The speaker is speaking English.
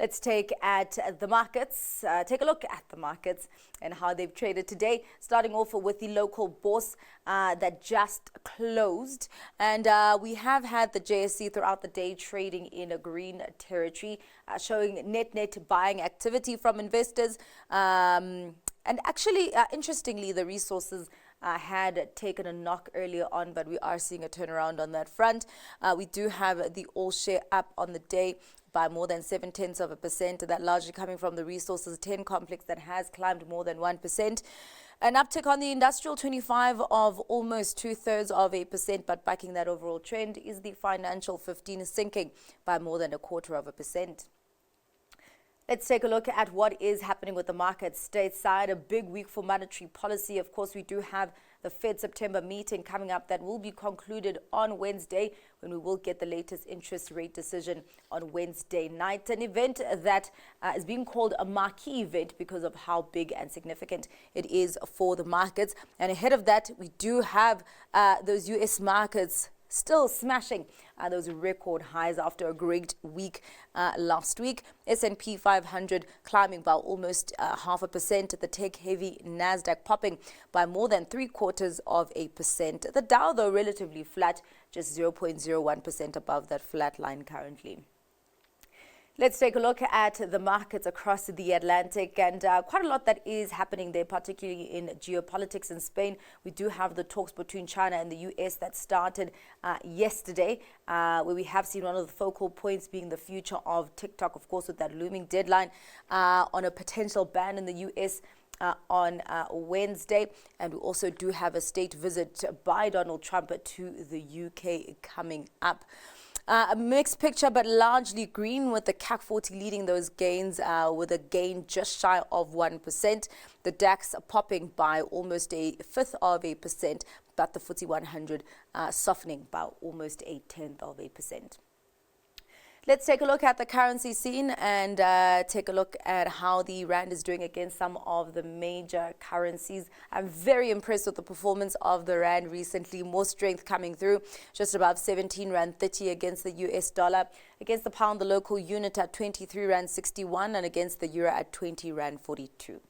Let's take a look at the markets and how they've traded today. Starting off with the local bourse that just closed. And we have had the JSE throughout the day trading in a green territory, showing net buying activity from investors. And actually, interestingly, the resources had taken a knock earlier on, but we are seeing a turnaround on that front. We do have the all share up on the day by more than 0.7%, that largely coming from the resources 10 complex that has climbed more than 1%. An uptick on the industrial 25 of almost 2/3%, but backing that overall trend is the financial 15 sinking by more than 1/4%. Let's take a look at what is happening with the markets stateside. A big week for monetary policy. Of course, we do have the Fed September meeting coming up that will be concluded on Wednesday, when we will get the latest interest rate decision on Wednesday night. An event that is being called a marquee event because of how big and significant it is for the markets. And ahead of that, we do have those U.S. markets still smashing those record highs after a great week last week. S&P 500 climbing by almost 0.5%. The tech-heavy Nasdaq popping by more than 0.75%. The Dow, though, relatively flat, just 0.01% above that flat line currently. Let's take a look at the markets across the Atlantic, and quite a lot that is happening there, particularly in geopolitics in Spain. We do have the talks between China and the US that started yesterday, where we have seen one of the focal points being the future of TikTok, of course, with that looming deadline on a potential ban in the US on Wednesday. And we also do have a state visit by Donald Trump to the UK coming up. A mixed picture, but largely green, with the CAC 40 leading those gains with a gain just shy of 1%. The DAX popping by almost 0.1%, but the FTSE 100 softening by almost 0.1%. Let's take a look at the currency scene and take a look at how the rand is doing against some of the major currencies. I'm very impressed with the performance of the rand recently. More strength coming through, just above 17 rand 30 against the US dollar. Against the pound, the local unit at 23 rand 61, and against the euro at 20 rand 42.